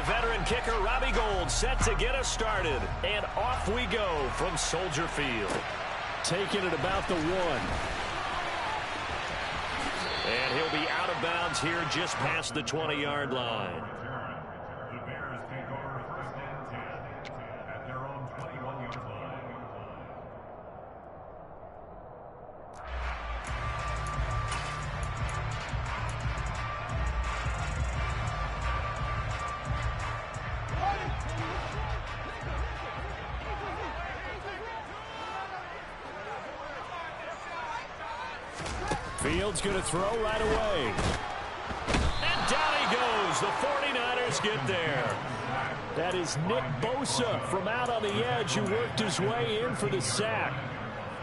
veteran kicker Robbie Gould set to get us started. And off we go from Soldier Field. Taking it about the 1. And he'll be out of bounds here just past the 20-yard line. The Bears take over 1st and 10 at their own 21-yard line. Fields going to throw right away. And down he goes. The 49ers get there. That is Nick Bosa from out on the edge who worked his way in for the sack.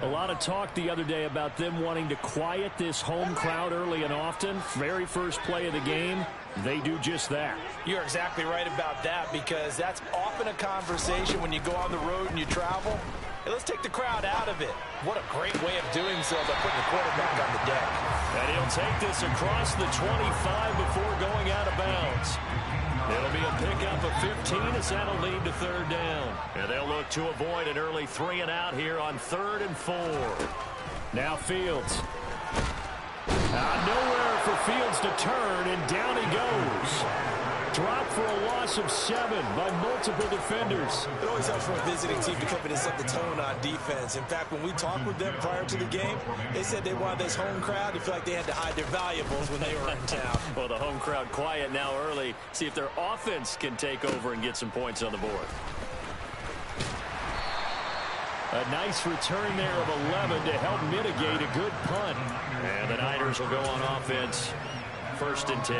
A lot of talk the other day about them wanting to quiet this home crowd early and often. Very first play of the game, they do just that. You're exactly right about that, because that's often a conversation when you go on the road and you travel. Hey, let's take the crowd out of it. What a great way of doing so by putting the quarterback on the deck. And he'll take this across the 25 before going out of bounds. It'll be a pickup of 15 as that'll lead to 3rd down. And they'll look to avoid an early 3 and out here on 3rd and 4. Now Fields. Nowhere for Fields to turn, and down he goes. Dropped for a loss of 7 by multiple defenders. It always helps for a visiting team to come in and set the tone on defense. In fact, when we talked with them prior to the game, they said they wanted this home crowd to feel like they had to hide their valuables when they were in town. Well, the home crowd quiet now early. See if their offense can take over and get some points on the board. A nice return there of 11 to help mitigate a good punt. And the Niners will go on offense. 1st and 10.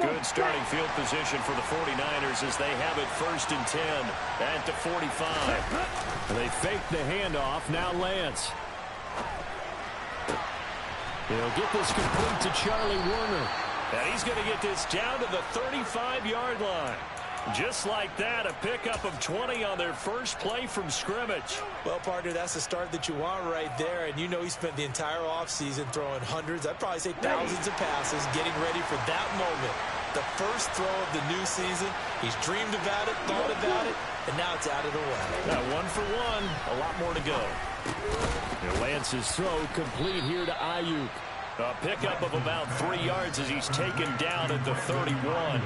Good starting field position for the 49ers as they have it 1st and 10 at the 45. They fake the handoff. Now Lance. He'll get this complete to Charlie Werner. And he's going to get this down to the 35-yard line. Just like that, a pickup of 20 on their first play from scrimmage. Well, partner, that's the start that you want right there. And you know he spent the entire offseason throwing hundreds, I'd probably say thousands of passes, getting ready for that moment. The first throw of the new season. He's dreamed about it, thought about it, and now it's out of the way. Now 1 for 1, a lot more to go. And Lance's throw complete here to Ayuk. A pickup of about 3 yards as he's taken down at the 31.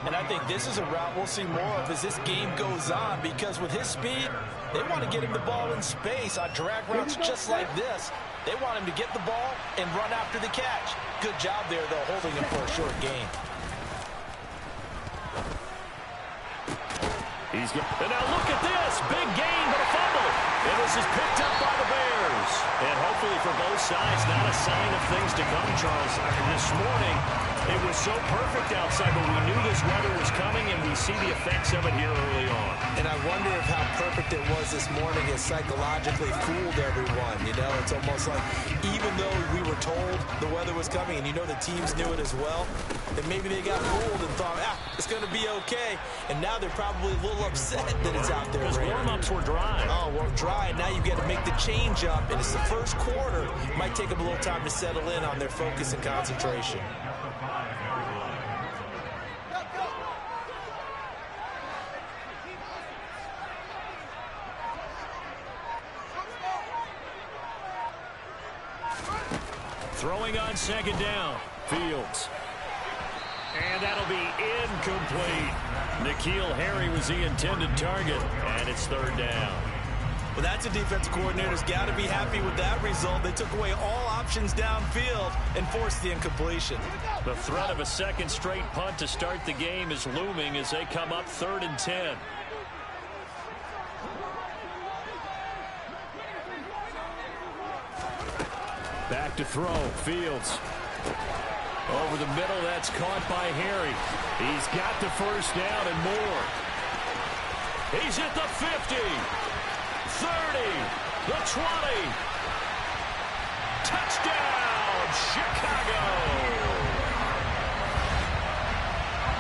And I think this is a route we'll see more of as this game goes on, because with his speed, they want to get him the ball in space on drag routes just like this. They want him to get the ball and run after the catch. Good job there, though, holding him for a short gain. And now look at this. Big gain, but a fumble. And this is picked up by the Bears. And hopefully for both sides, not a sign of things to come, Charles. This morning, it was so perfect outside, but we knew this weather was coming, and we see the effects of it here early on. And I wonder if how perfect it was this morning has psychologically fooled everyone. You know, it's almost like even though we were told the weather was coming, and you know the teams knew it as well, that maybe they got fooled and thought, it's going to be okay. And now they're probably a little upset that it's out there. Because warm-ups were dry. Oh, well, dry, and now you got to make the change up, and it's the first quarter. It might take them a little time to settle in on their focus and concentration. Throwing on 2nd down. Fields. And that'll be incomplete. N'Keal Harry was the intended target, and it's 3rd down. Well, that's a defensive coordinator's got to be happy with that result. They took away all options downfield and forced the incompletion. The threat of a second straight punt to start the game is looming as they come up 3rd and 10. Back to throw. Fields. Over the middle, that's caught by Harry. He's got the 1st down and more. He's at the 50, 30, the 20. Touchdown, Chicago.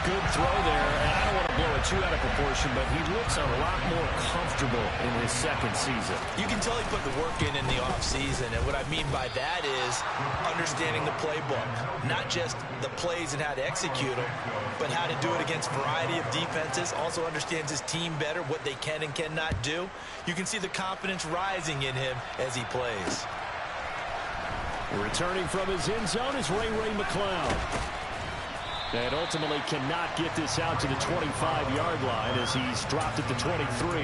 good throw there, and I don't want to blow it too out of proportion, but he looks a lot more comfortable in his second season. You can tell he put the work in the offseason, and what I mean by that is understanding the playbook. Not just the plays and how to execute them, but how to do it against a variety of defenses. Also understands his team better, what they can and cannot do. You can see the confidence rising in him as he plays. Returning from his end zone is Ray McCloud. And ultimately cannot get this out to the 25-yard line as he's dropped at the 23.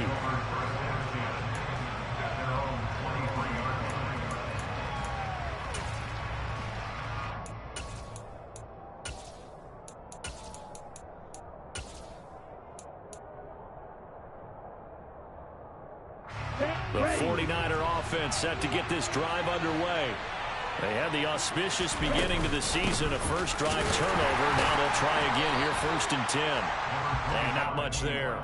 The 49er offense set to get this drive underway. They had the auspicious beginning to the season, a first drive turnover. Now they'll try again here, 1st and 10. And not much there.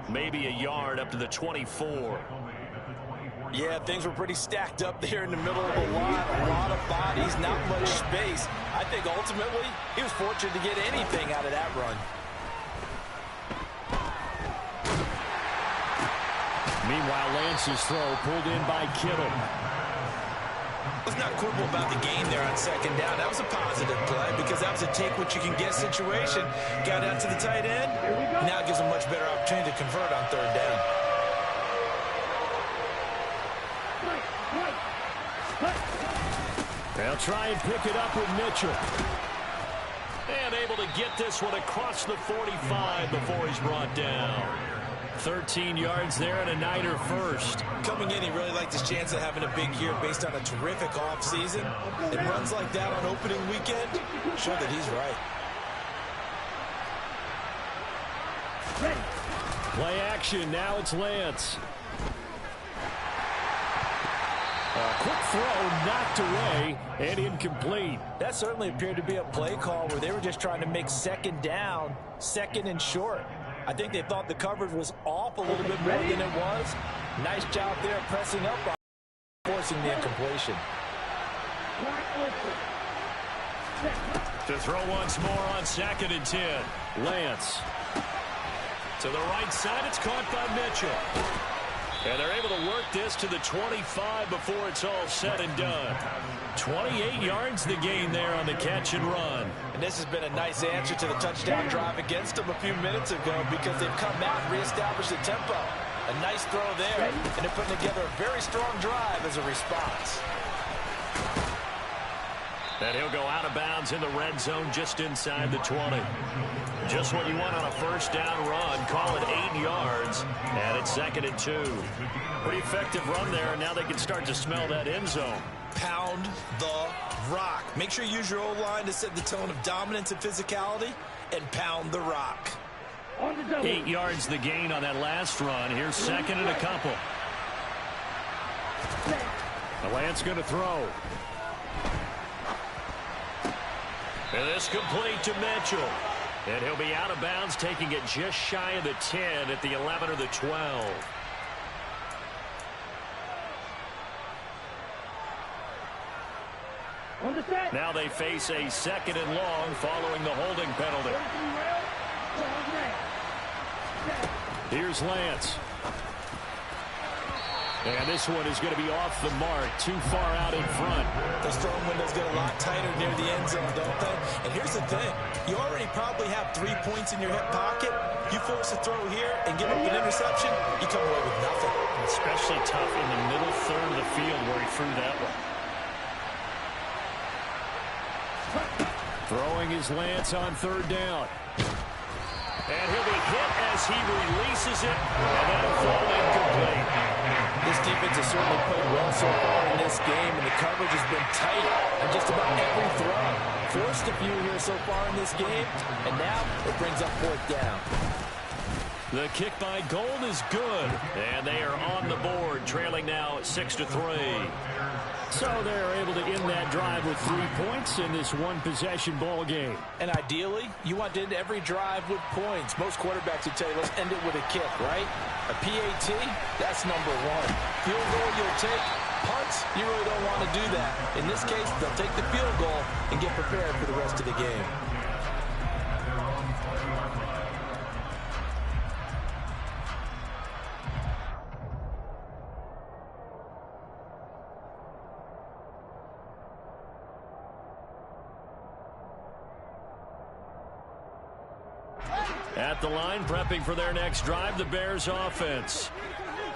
Maybe a yard up to the 24. Yeah, things were pretty stacked up there in the middle of the line. A lot of bodies, not much space. I think ultimately he was fortunate to get anything out of that run. Meanwhile, Lance's throw pulled in by Kittle. Let's not quibble about the gain there on 2nd down. That was a positive play because that was a take-what-you-can-get situation. Got out to the tight end. Now it gives them much better opportunity to convert on 3rd down. They'll try and pick it up with Mitchell. And able to get this one across the 45 before he's brought down. 13 yards there and a Niner first. Coming in, he really liked his chance of having a big year based on a terrific offseason. And runs like that on opening weekend show that he's right. Play action. Now it's Lance. A quick throw knocked away and incomplete. That certainly appeared to be a play call where they were just trying to make 2nd down, 2nd and short. I think they thought the coverage was off a little bit more than it was. Nice job there pressing up on forcing the incompletion. To throw once more on 2nd and 10. Lance. To the right side, it's caught by Mitchell. And they're able to work this to the 25 before it's all said and done. 28 yards the gain there on the catch and run. And this has been a nice answer to the touchdown drive against them a few minutes ago because they've come out and reestablished the tempo. A nice throw there, and they're putting together a very strong drive as a response. And he'll go out of bounds in the red zone just inside the 20. Just what you want on a 1st down run. Call it 8 yards, and it's 2nd and 2. Pretty effective run there, and now they can start to smell that end zone. Pound the rock. Make sure you use your O-line to set the tone of dominance and physicality, and pound the rock. 8 yards the gain on that last run. Here's 2nd and a couple. The Lance going to throw. And this complete to Mitchell. And he'll be out of bounds, taking it just shy of the 10 at the 11 or the 12. Now they face a 2nd and long following the holding penalty. Here's Lance. And this one is going to be off the mark, too far out in front. Those throwing windows get a lot tighter near the end zone, don't they? And here's the thing. You already probably have 3 points in your hip pocket. You force a throw here and give up an interception, you come away with nothing. Especially tough in the middle third of the field where he threw that one. Throwing his Lance on 3rd down. And he'll be hit as he releases it, and that'll fall incomplete. This defense has certainly played well so far in this game, and the coverage has been tight on just about every throw. Forced a few here so far in this game, and now it brings up 4th down. The kick by Gold is good, and they are on the board, trailing now 6-3. So they're able to end that drive with 3 points in this one-possession ball game. And ideally, you want to end every drive with points. Most quarterbacks would tell you, let's end it with a kick, right? A PAT, that's number 1. Field goal you'll take. Punts, you really don't want to do that. In this case, they'll take the field goal and get prepared for the rest of the game. At the line, prepping for their next drive, the Bears offense.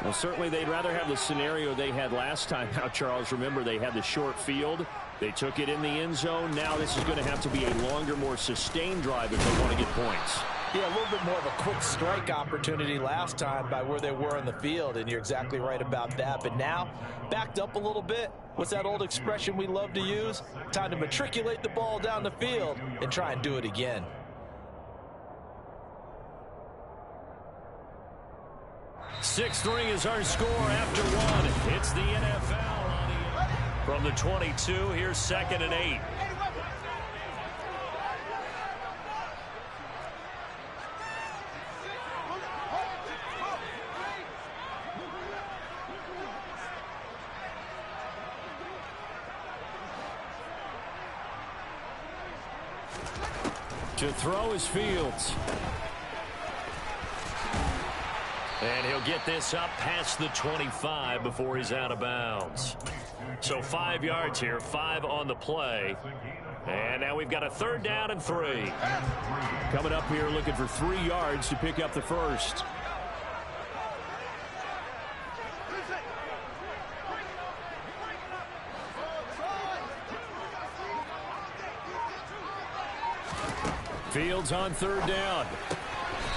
Well, certainly they'd rather have the scenario they had last time. Now, Charles, remember, they had the short field. They took it in the end zone. Now this is going to have to be a longer, more sustained drive if they want to get points. Yeah, a little bit more of a quick strike opportunity last time by where they were in the field, and you're exactly right about that. But now, backed up a little bit. What's that old expression we love to use? Time to matriculate the ball down the field and try and do it again. Sixth ring is our score after one. It's the NFL on the from the 22. Here's 2nd and 8. To throw is Fields. And he'll get this up past the 25 before he's out of bounds. So 5 yards here, 5 on the play. And now we've got a 3rd down and 3. Coming up here looking for 3 yards to pick up the first. Fields on 3rd down.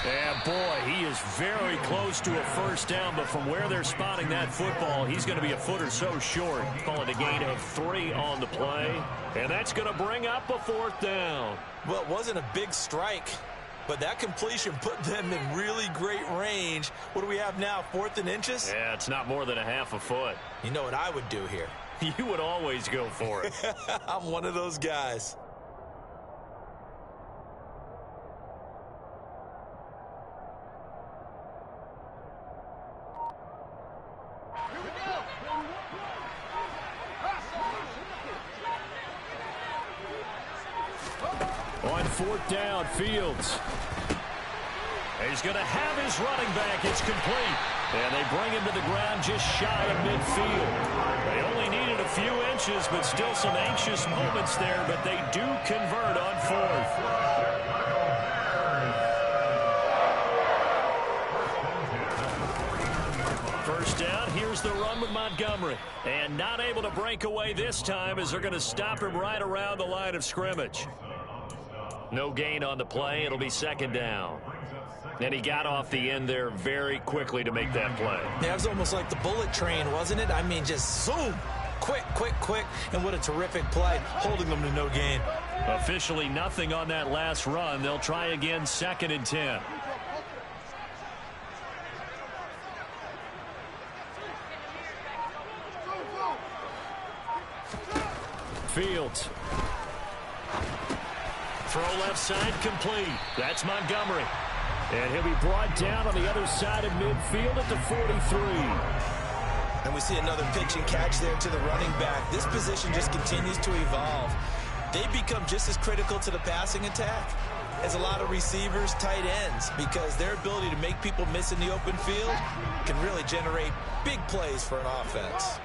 And boy, he is very close to a first down, but from where they're spotting that football, he's going to be a foot or so short. Call it a gain of 3 on the play. And that's going to bring up a 4th down. Well, it wasn't a big strike, but that completion put them in really great range. What do we have now, 4th and inches? Yeah, it's not more than a half a foot. You know what I would do here? You would always go for it. I'm one of those guys. On 4th down, Fields. He's going to have his running back. It's complete. And they bring him to the ground just shy of midfield. They only needed a few inches, but still some anxious moments there. But they do convert on 4th. First down, here's the run with Montgomery. And not able to break away this time as they're going to stop him right around the line of scrimmage. No gain on the play. It'll be 2nd down. And he got off the end there very quickly to make that play. Yeah, it was almost like the bullet train, wasn't it? I mean, just zoom. Quick, quick, quick. And what a terrific play, holding them to no gain. Officially nothing on that last run. They'll try again, 2nd and 10. Fields. Throw left side complete. That's Montgomery. And he'll be brought down on the other side of midfield at the 43. And we see another pitch and catch there to the running back. This position just continues to evolve. They become just as critical to the passing attack as a lot of receivers, tight ends, because their ability to make people miss in the open field can really generate big plays for an offense.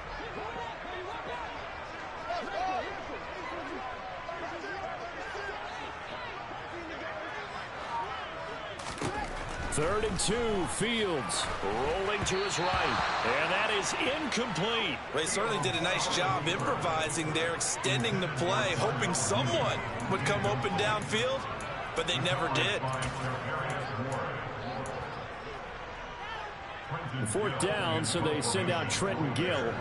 Third and 2, Fields rolling to his right, and that is incomplete. They certainly did a nice job improvising there, extending the play, hoping someone would come open downfield, but they never did. 4th down, so they send out Trenton Gill.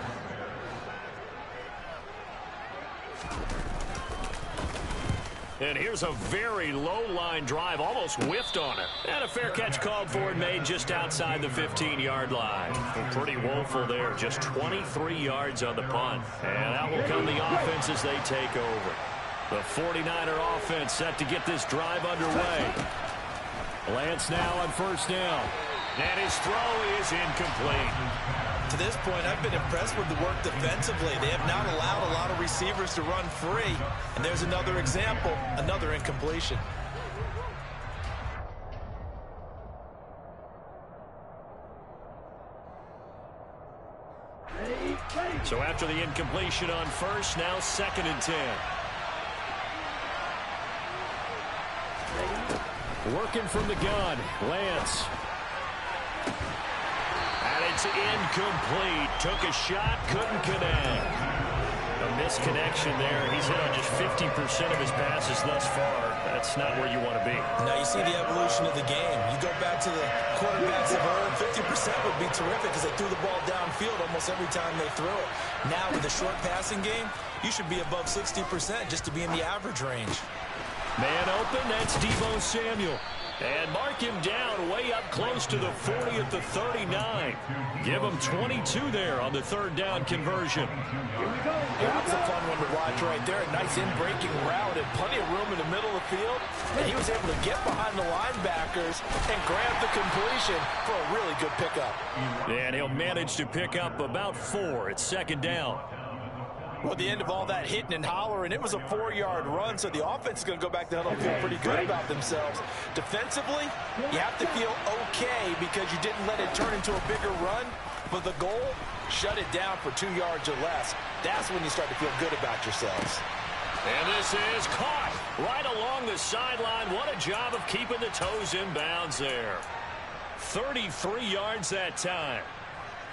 And here's a very low-line drive, almost whiffed on it. And a fair catch called for and made just outside the 15-yard line. Well, pretty woeful there, just 23 yards on the punt. And out will come the offense as they take over. The 49er offense set to get this drive underway. Lance now on 1st down. And his throw is incomplete. To this point, I've been impressed with the work defensively. They have not allowed a lot of receivers to run free. And there's another example, another incompletion. So after the incompletion on 1st, now 2nd and 10. Working from the gun, Lance. And it's incomplete. Took a shot, couldn't connect. A misconnection there. He's hit on just 50% of his passes thus far. That's not where you want to be. Now you see the evolution of the game. You go back to the quarterbacks of old, 50% would be terrific because they threw the ball downfield almost every time they threw it. Now with the short passing game, you should be above 60% just to be in the average range. Man open, that's Deebo Samuel. And mark him down way up close to the 40 at the 39. Give him 22 there on the third down conversion. That was a fun one to watch right there. A nice in-breaking route and plenty of room in the middle of the field. And he was able to get behind the linebackers and grab the completion for a really good pickup. And he'll manage to pick up about 4 at second down. Well, at the end of all that hitting and hollering, it was a 4-yard run, so the offense is going to go back to huddle and feel pretty good about themselves. Defensively, you have to feel okay because you didn't let it turn into a bigger run, but the goal, shut it down for 2 yards or less. That's when you start to feel good about yourselves. And this is caught right along the sideline. What a job of keeping the toes in bounds there. 33 yards that time.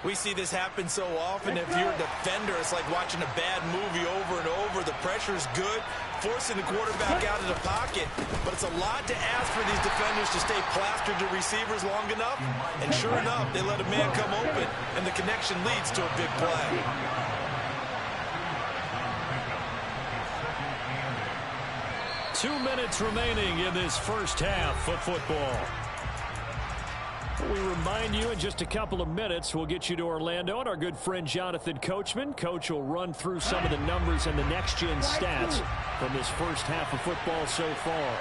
We see this happen so often. If you're a defender, it's like watching a bad movie over and over. The pressure's good, forcing the quarterback out of the pocket. But it's a lot to ask for these defenders to stay plastered to receivers long enough. And sure enough, they let a man come open, and the connection leads to a big play. Two minutes remaining in this first half of football. We remind you in just a couple of minutes we'll get you to Orlando and our good friend Jonathan Coachman. Coach will run through some of the numbers and the next-gen stats from this first half of football so far.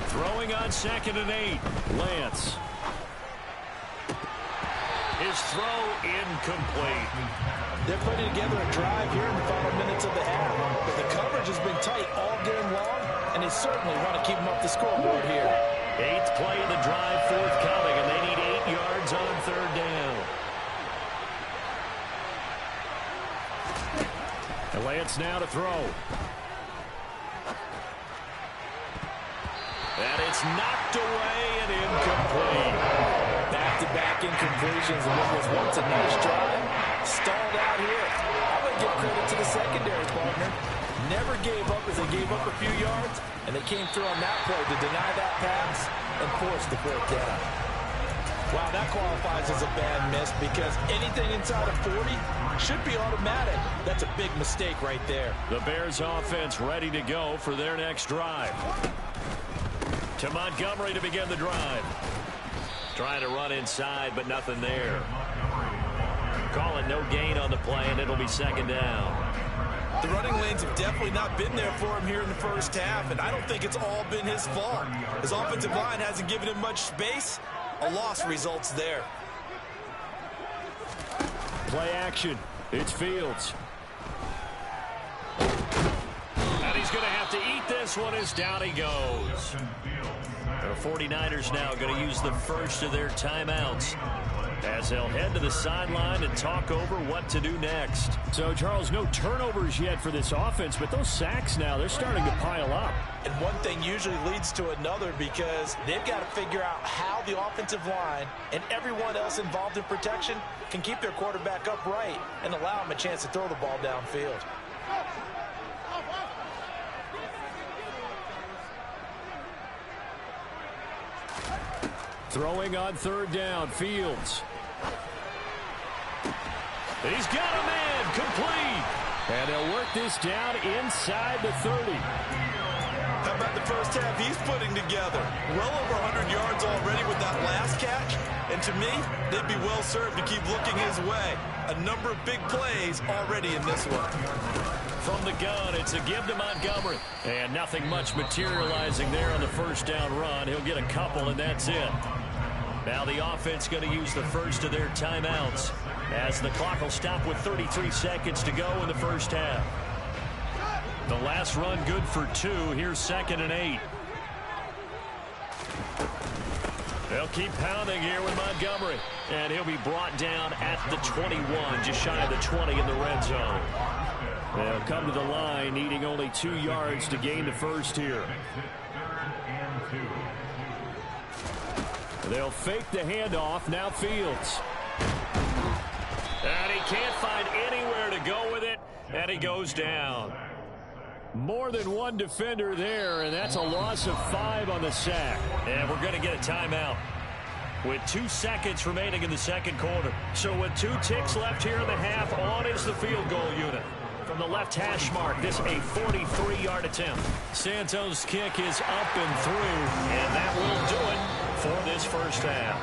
Throwing on 2nd and 8. Lance. His throw incomplete. They're putting together a drive here in the final minutes of the half. But the coverage has been tight all game long, and they certainly want to keep them off the scoreboard here. 8th play of the drive forthcoming, and they need 8 yards on third down. And Lance now to throw. And it's knocked away and incomplete. Back-to-back incompletions, and what was once a nice drive stalled out here. I would give credit to the secondary partner. Never gave up as they gave up a few yards, and they came through on that play to deny that pass and force the 4th down. Wow, that qualifies as a bad miss because anything inside of 40 should be automatic. That's a big mistake right there. The Bears offense ready to go for their next drive. To Montgomery to begin the drive. Trying to run inside, but nothing there. Calling no gain on the play, and it'll be 2nd down. The running lanes have definitely not been there for him here in the first half, and I don't think it's all been his fault. His offensive line hasn't given him much space. A loss results there. Play action. It's Fields. And he's going to have to eat this one as down he goes. The 49ers now going to use the first of their timeouts as they'll head to the sideline and talk over what to do next. So, Charles, no turnovers yet for this offense, but those sacks now, they're starting to pile up. And one thing usually leads to another because they've got to figure out how the offensive line and everyone else involved in protection can keep their quarterback upright and allow him a chance to throw the ball downfield. Throwing on 3rd down, Fields. He's got a man, complete. And they'll work this down inside the 30. How about the first half he's putting together? Well over 100 yards already with that last catch. And to me, they'd be well served to keep looking his way. A number of big plays already in this one. From the gun, it's a give to Montgomery. And nothing much materializing there on the first down run. He'll get a couple, and that's it. Now the offense going to use the first of their timeouts as the clock will stop with 33 seconds to go in the first half. The last run good for 2. Here's 2nd and 8. They'll keep pounding here with Montgomery. And he'll be brought down at the 21, just shy of the 20 in the red zone. They'll come to the line, needing only 2 yards to gain the first here. They'll fake the handoff. Now Fields. And he can't find anywhere to go with it, and he goes down. More than one defender there, and that's a loss of 5 on the sack. And we're going to get a timeout with 2 seconds remaining in the second quarter. So with 2 ticks left here in the half, on is the field goal unit. From the left hash mark, this a 43-yard attempt. Santos' kick is up and through, and that will do it for this first half.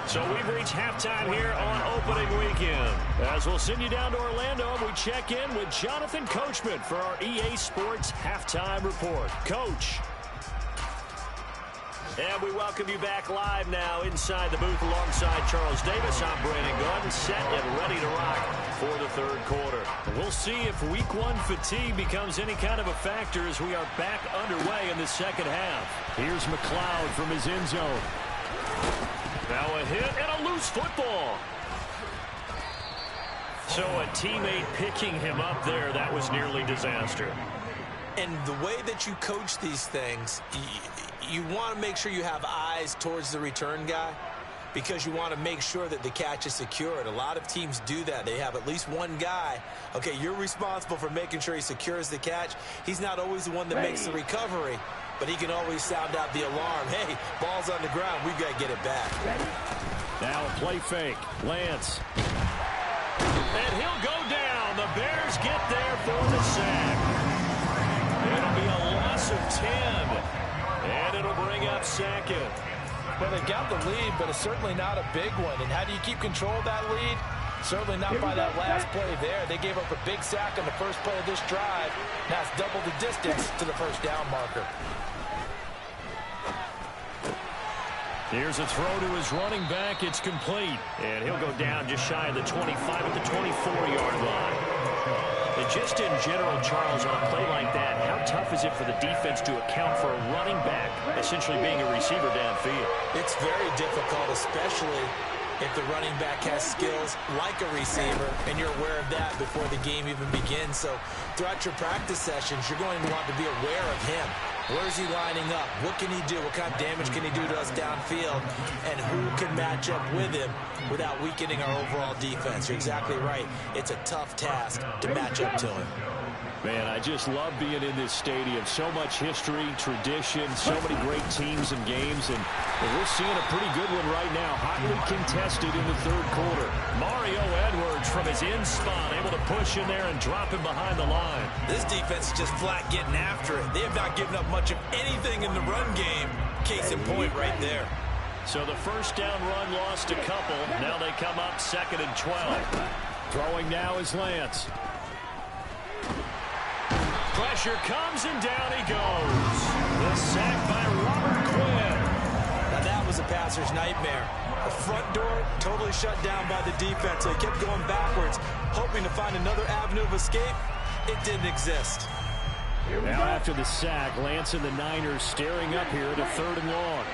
So we've reached halftime here on opening weekend. As we'll send you down to Orlando, and we check in with Jonathan Coachman for our EA Sports Halftime Report. Coach. And we welcome you back live now inside the booth alongside Charles Davis. I'm Brandon Gordon, set and ready to rock for the third quarter. We'll see if week 1 fatigue becomes any kind of a factor as we are back underway in the second half. Here's McLeod from his end zone. Now a hit and a loose football. So a teammate picking him up there, that was nearly disaster. And the way that you coach these things, you want to make sure you have eyes towards the return guy because you want to make sure that the catch is secured. A lot of teams do that. They have at least one guy. Okay, you're responsible for making sure he secures the catch. He's not always the one that makes the recovery, but he can always sound out the alarm. Hey, ball's on the ground. We've got to get it back. Now a play fake. Lance. And he'll go down. The Bears get there for the sack. It'll be a loss of 10. And it'll bring up second. Well, they got the lead, but it's certainly not a big one. And how do you keep control of that lead? Certainly not by that last play there. They gave up a big sack on the first play of this drive. Now it's double the distance to the first down marker. Here's a throw to his running back. It's complete. And he'll go down just shy of the 25 at the 24-yard line. And just in general, Charles, on a play like that, how tough is it for the defense to account for a running back essentially being a receiver downfield? It's very difficult, especially if the running back has skills like a receiver, and you're aware of that before the game even begins. So throughout your practice sessions, you're going to want to be aware of him. Where is he lining up? What can he do? What kind of damage can he do to us downfield? And who can match up with him without weakening our overall defense? You're exactly right. It's a tough task to match up to him. Man, I just love being in this stadium. So much history, tradition, so many great teams and games, and we're seeing a pretty good one right now. Hotly contested in the third quarter. Mario Edwards from his in spot, able to push in there and drop him behind the line. This defense is just flat getting after it. They have not given up much of anything in the run game. Case in point right there. So the first down run lost a couple. Now they come up 2nd and 12. Throwing now is Lance. Pressure comes, and down he goes. The sack by Robert Quinn. Now that was a passer's nightmare. The front door totally shut down by the defense. So he kept going backwards, hoping to find another avenue of escape. It didn't exist. Now after the sack, Lance and the Niners staring up here at a 3rd and long.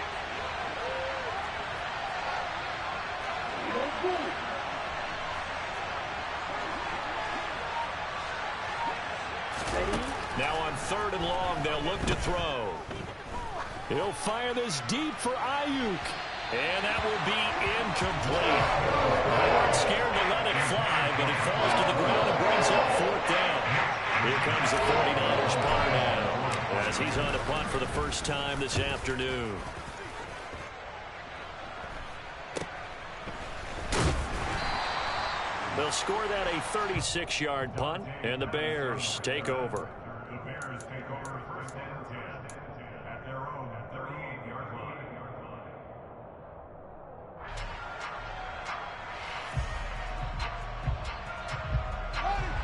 Now on 3rd and long, they'll look to throw. He'll fire this deep for Ayuk. And that will be incomplete. They weren't scared to let it fly, but it falls to the ground and brings up 4th down. Here comes the 49ers par now, as he's on a punt for the first time this afternoon. They'll score that a 36-yard punt, and the Bears take over. The Bears take over 1st and 10 at their own 38-yard line.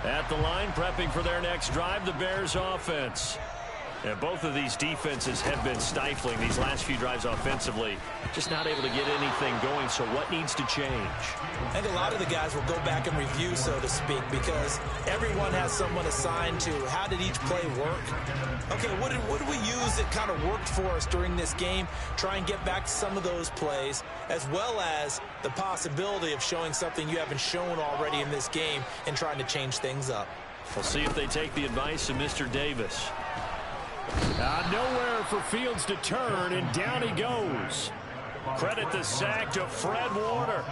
At the line, prepping for their next drive, the Bears offense. And both of these defenses have been stifling these last few drives offensively. Just not able to get anything going, so what needs to change? I think a lot of the guys will go back and review, so to speak, because everyone has someone assigned to how did each play work. Okay, what did we use that kind of worked for us during this game? Try and get back to some of those plays, as well as the possibility of showing something you haven't shown already in this game and trying to change things up. We'll see if they take the advice of Mr. Davis. Nowhere for Fields to turn, and down he goes. Credit the sack to Fred Warner.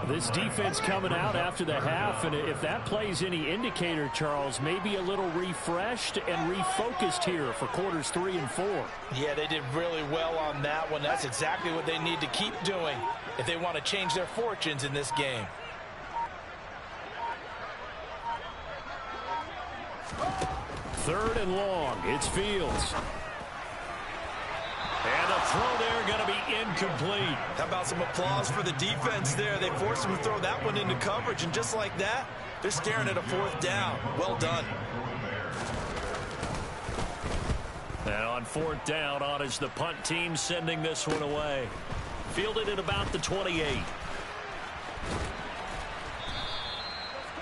This defense coming out after the half, and if that plays any indicator, Charles, maybe a little refreshed and refocused here for quarters 3 and 4. Yeah, they did really well on that one. That's exactly what they need to keep doing if they want to change their fortunes in this game. Third and long. It's Fields. And a throw there going to be incomplete. How about some applause for the defense there? They forced him to throw that one into coverage, and just like that, they're staring at a 4th down. Well done. And on 4th down, on is the punt team sending this one away. Fielded at about the 28.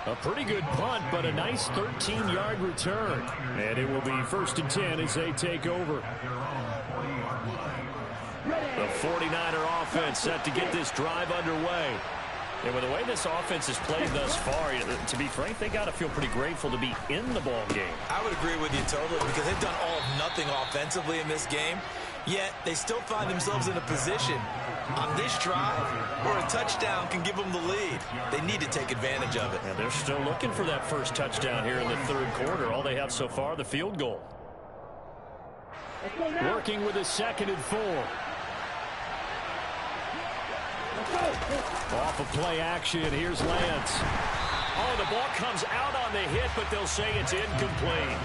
A pretty good punt, but a nice 13-yard return. And it will be 1st and 10 as they take over. The 49er offense set to get this drive underway. And with the way this offense has played thus far, to be frank, they got to feel pretty grateful to be in the ball game. I would agree with you totally, because they've done all of nothing offensively in this game, yet they still find themselves in a position on this drive where a touchdown can give them the lead. They need to take advantage of it. And they're still looking for that first touchdown here in the 3rd quarter. All they have so far, the field goal. Working with a 2nd and 4. Off of play action, here's Lance. Oh, the ball comes out on the hit, but they'll say it's incomplete.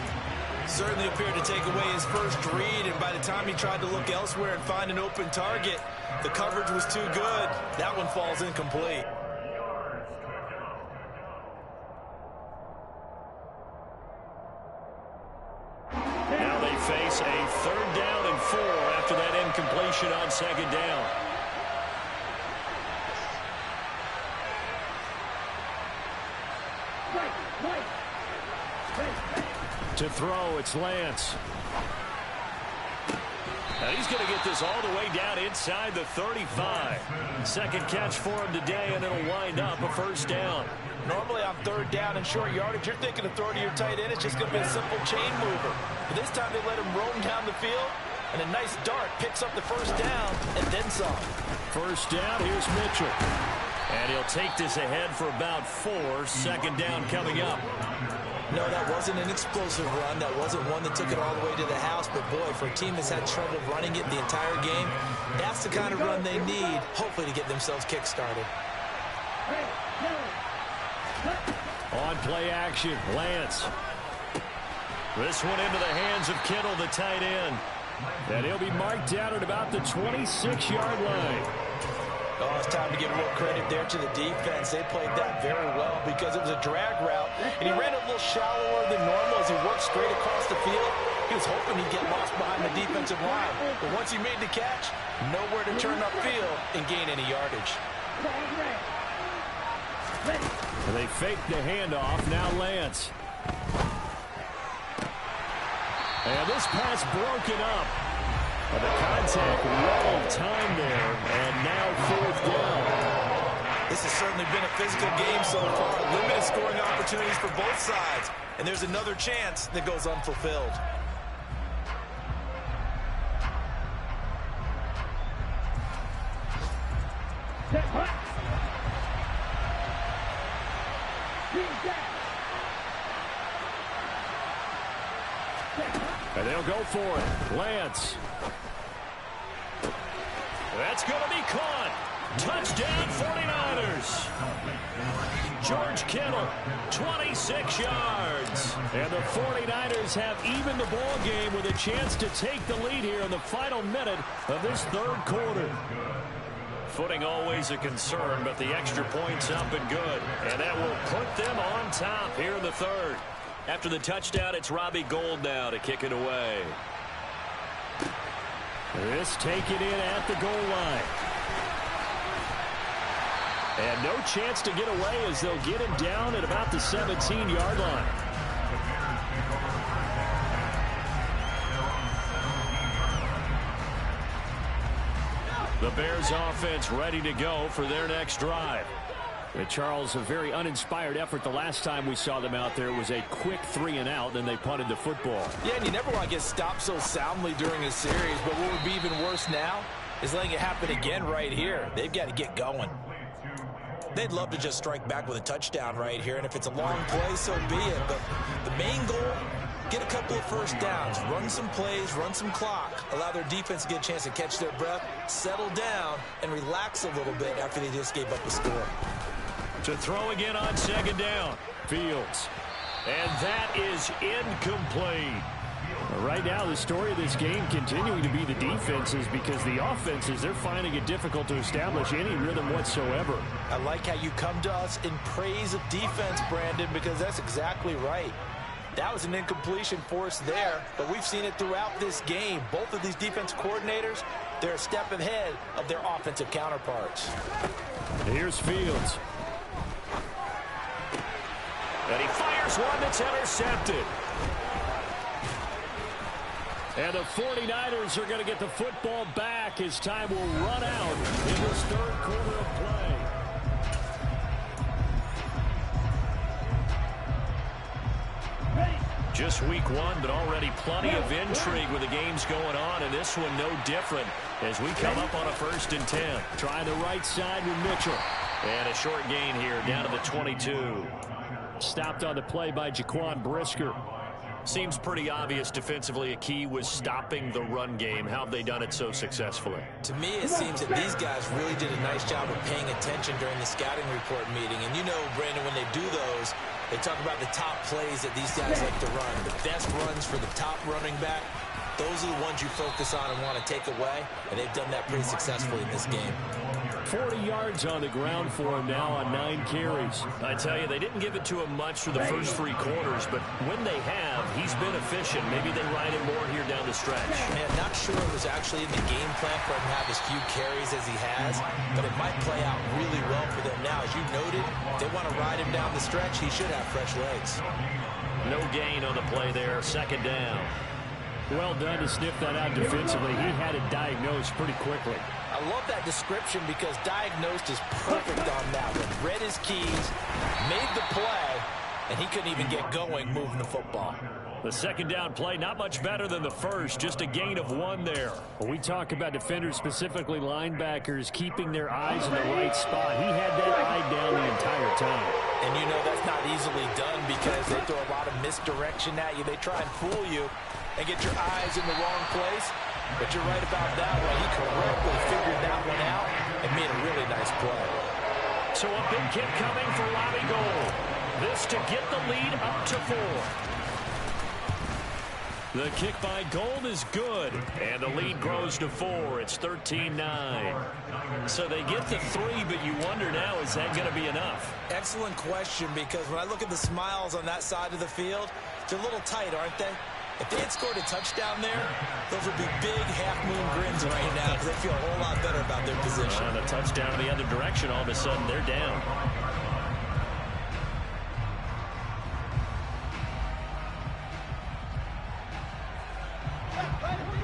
Certainly appeared to take away his first read, and by the time he tried to look elsewhere and find an open target, the coverage was too good. That one falls incomplete. Now they face a 3rd down and 4 after that incompletion on 2nd down. To throw, it's Lance. Now he's going to get this all the way down inside the 35. 2nd catch for him today, and it'll wind up a 1st down. Normally on 3rd down and short yardage, you're thinking of throw to your tight end. It's just going to be a simple chain mover. But this time they let him roam down the field, and a nice dart picks up the 1st down and then some. 1st down, here's Mitchell. And he'll take this ahead for about 4. 2nd down coming up. No, that wasn't an explosive run. That wasn't one that took it all the way to the house. But, boy, for a team that's had trouble running it the entire game, that's the kind of run they need, hopefully, to get themselves kick-started. On play action, Lance. This one into the hands of Kittle, the tight end. And he'll be marked down at about the 26-yard line. Oh, it's time to give a little credit there to the defense. They played that very well because it was a drag route, and he ran a little shallower than normal as he worked straight across the field. He was hoping he'd get lost behind the defensive line. But once he made the catch, nowhere to turn upfield and gain any yardage. And they faked the handoff. Now Lance. And this pass broken up. The contact, well timed there, and now 4th down. This has certainly been a physical game so far. Limited scoring opportunities for both sides. And there's another chance that goes unfulfilled. And they'll go for it. Lance. That's going to be caught. Touchdown 49ers. George Kittle, 26 yards. And the 49ers have even the ball game with a chance to take the lead here in the final minute of this 3rd quarter. Footing always a concern, but the extra point's up and good. And that will put them on top here in the 3rd. After the touchdown, it's Robbie Gould now to kick it away. This taken in at the goal line. And no chance to get away as they'll get him down at about the 17-yard line. The Bears offense ready to go for their next drive. Charles, a very uninspired effort the last time we saw them out there. It was a quick 3-and-out, then they punted the football. Yeah, and you never want to get stopped so soundly during a series, but what would be even worse now is letting it happen again right here. They've got to get going. They'd love to just strike back with a touchdown right here, and if it's a long play, so be it. But the main goal, get a couple of first downs, run some plays, run some clock, allow their defense to get a chance to catch their breath, settle down, and relax a little bit after they just gave up the score. To throw again on second down. Fields. And that is incomplete. Right now, the story of this game continuing to be the defenses, because the offenses, they're finding it difficult to establish any rhythm whatsoever. I like how you come to us in praise of defense, Brandon, because that's exactly right. That was an incompletion for us there, but we've seen it throughout this game. Both of these defense coordinators, they're a step ahead of their offensive counterparts. Here's Fields. And he fires one that's intercepted. And the 49ers are going to get the football back as time will run out in this third quarter of play. Just week one, but already plenty of intrigue with the games going on, and this one no different as we come up on a 1st and 10. Try the right side with Mitchell. And a short gain here down to the 22. Stopped on the play by Jaquan Brisker. Seems pretty obvious defensively a key was stopping the run game. How have they done it so successfully? To me, it seems that these guys really did a nice job of paying attention during the scouting report meeting. And you know, Brandon, when they do those, they talk about the top plays that these guys like to run. The best runs for the top running back, those are the ones you focus on and want to take away. And they've done that pretty successfully in this game. 40 yards on the ground for him now on 9 carries. I tell you, they didn't give it to him much for the first 3 quarters, but when they have, he's been efficient. Maybe they ride him more here down the stretch. Man, not sure it was actually in the game plan for him to have as few carries as he has, but it might play out really well for them now. As you noted, if they want to ride him down the stretch, he should have fresh legs. No gain on the play there, 2nd down. Well done to sniff that out defensively. He had it diagnosed pretty quickly. I love that description because diagnosed is perfect on that one. Read his keys, made the play, and he couldn't even get going moving the football. The 2nd down play, not much better than the first, just a gain of 1 there. When we talk about defenders, specifically linebackers, keeping their eyes in the right spot, he had that eye down the entire time. And you know that's not easily done because they throw a lot of misdirection at you. They try and fool you and get your eyes in the wrong place. But you're right about that one. He correctly figured that one out and made a really nice play. So a big kick coming for Robbie Gould. This to get the lead up to 4. The kick by Gould is good. And the lead grows to 4. It's 13-9. So they get to 3, but you wonder now, is that going to be enough? Excellent question, because when I look at the smiles on that side of the field, they're a little tight, aren't they? If they had scored a touchdown there, those would be big half-moon grins right now because they feel a whole lot better about their position. And a touchdown the other direction, all of a sudden they're down.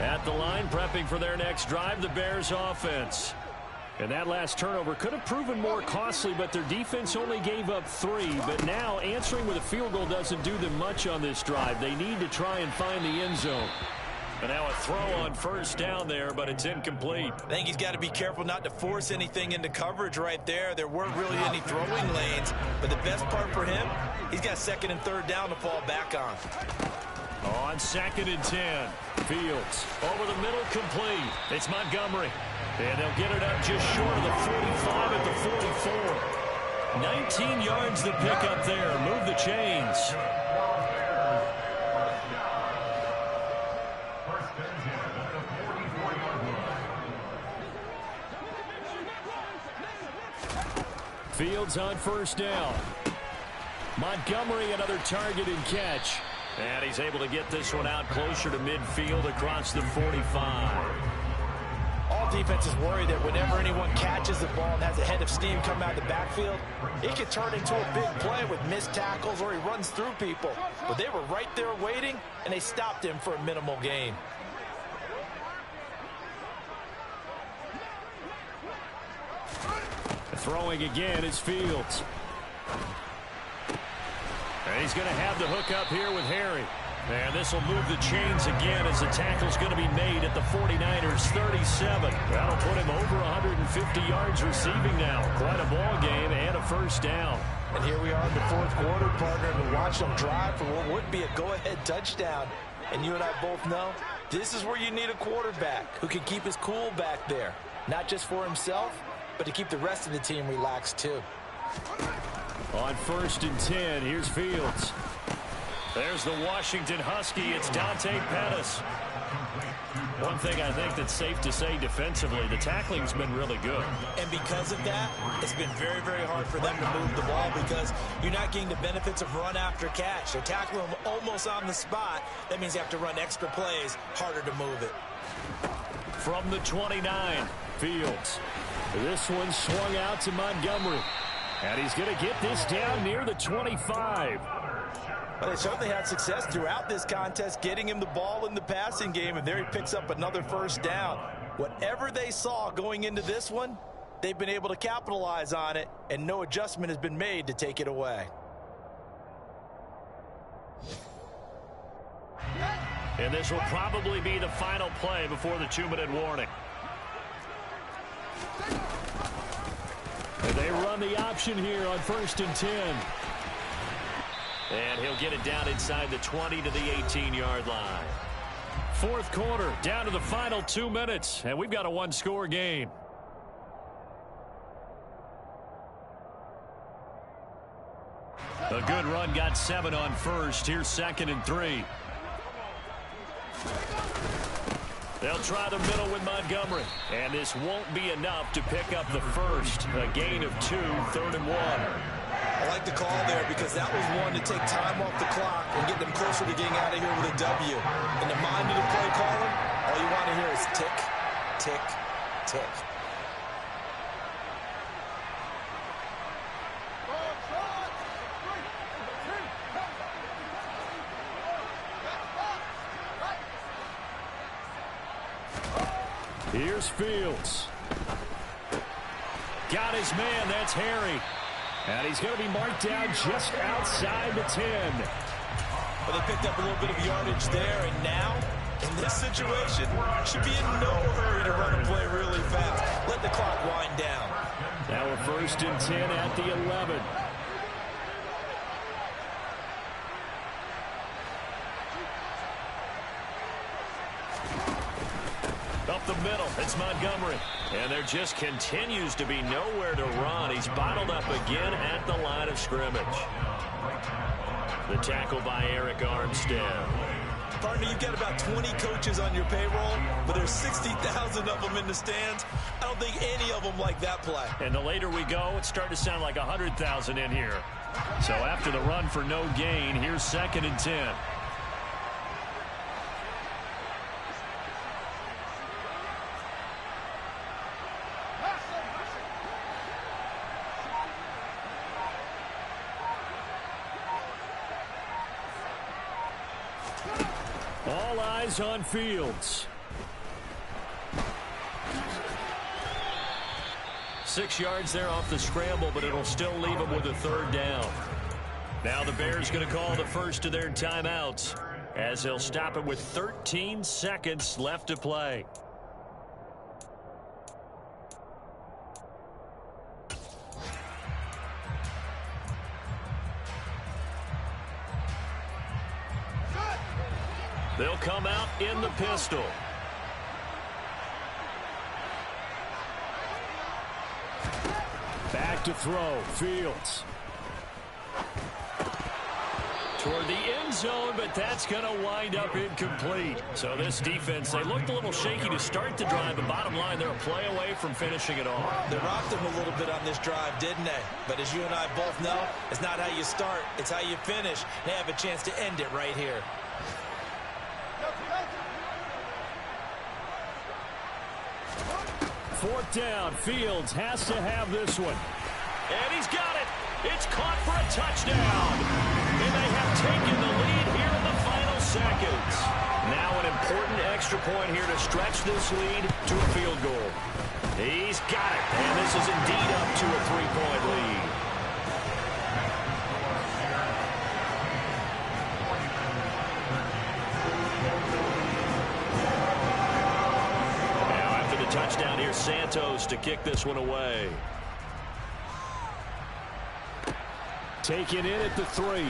At the line, prepping for their next drive, the Bears offense. And that last turnover could have proven more costly, but their defense only gave up 3. But now answering with a field goal doesn't do them much on this drive. They need to try and find the end zone. And now a throw on 1st down there, but it's incomplete. I think he's got to be careful not to force anything into coverage right there. There weren't really any throwing lanes, but the best part for him, he's got 2nd and 3rd down to fall back on. On 2nd and 10, Fields. Over the middle, complete. It's Montgomery. And they'll get it up just short of the 45 at the 44. 19 yards to pick up there. Move the chains. Fields on 1st down. Montgomery, another target and catch. And he's able to get this one out closer to midfield across the 45. All defenses worry that whenever anyone catches the ball and has a head of steam come out of the backfield, it could turn into a big play with missed tackles or he runs through people. But they were right there waiting, and they stopped him for a minimal gain. Throwing again is Fields. And he's going to have the hook up here with Harry. And this will move the chains again as the tackle's going to be made at the 49ers 37. That'll put him over 150 yards receiving now. Quite a ball game and a first down. And here we are in the fourth quarter, partner, to watch them drive for what would be a go-ahead touchdown. And you and I both know this is where you need a quarterback who can keep his cool back there. Not just for himself, but to keep the rest of the team relaxed too. On 1st and 10, here's Fields. There's the Washington Husky. It's Dante Pettis. One thing I think that's safe to say defensively, the tackling's been really good. And because of that, it's been very, very hard for them to move the ball because you're not getting the benefits of run after catch. They're tackling them almost on the spot. That means you have to run extra plays, harder to move it. From the 29, Fields. This one swung out to Montgomery. And he's going to get this down near the 25. Well, they certainly had success throughout this contest getting him the ball in the passing game, and there he picks up another first down. Whatever they saw going into this one, they've been able to capitalize on it, and no adjustment has been made to take it away. And this will probably be the final play before the 2-minute warning. And they run the option here on 1st and 10. And he'll get it down inside the 20 to the 18-yard line. Fourth quarter, down to the final 2 minutes, and we've got a one-score game. A good run got 7 on 1st. Here's 2nd and 3. They'll try the middle with Montgomery. And this won't be enough to pick up the first. A gain of 2, 3rd and 1. I like the call there because that was one to take time off the clock and get them closer to getting out of here with a W. In the mind of the play caller, all you want to hear is tick, tick, tick. Here's Fields. Got his man. That's Harry. And he's going to be marked down just outside the 10. Well, they picked up a little bit of yardage there, and now, in this situation, should be in no hurry to run a play really fast. Let the clock wind down. Now we're 1st and 10 at the 11. Up the middle, it's Montgomery. And there just continues to be nowhere to run. He's bottled up again at the line of scrimmage. The tackle by Eric Armstead. Partner, you've got about 20 coaches on your payroll, but there's 60,000 of them in the stands. I don't think any of them like that play. And the later we go, it's starting to sound like 100,000 in here. So after the run for no gain, here's 2nd and 10. All eyes on Fields. 6 yards there off the scramble, but it'll still leave him with a 3rd down. Now the Bears going to call the first of their timeouts as they'll stop it with 13 seconds left to play. They'll come out in the pistol. Back to throw, Fields. toward the end zone, but that's going to wind up incomplete. So this defense, they looked a little shaky to start the drive, but bottom line, they're a play away from finishing it off. They rocked them a little bit on this drive, didn't they? But as you and I both know, it's not how you start, it's how you finish. They have a chance to end it right here. Fourth down, Fields has to have this one. And he's got it. It's caught for a touchdown. And they have taken the lead here in the final seconds. Now an important extra point here to stretch this lead to a field goal. He's got it. And this is indeed up to a 3-point lead. Now after the touchdown, here's Santos to kick this one away. Taken in at the 3.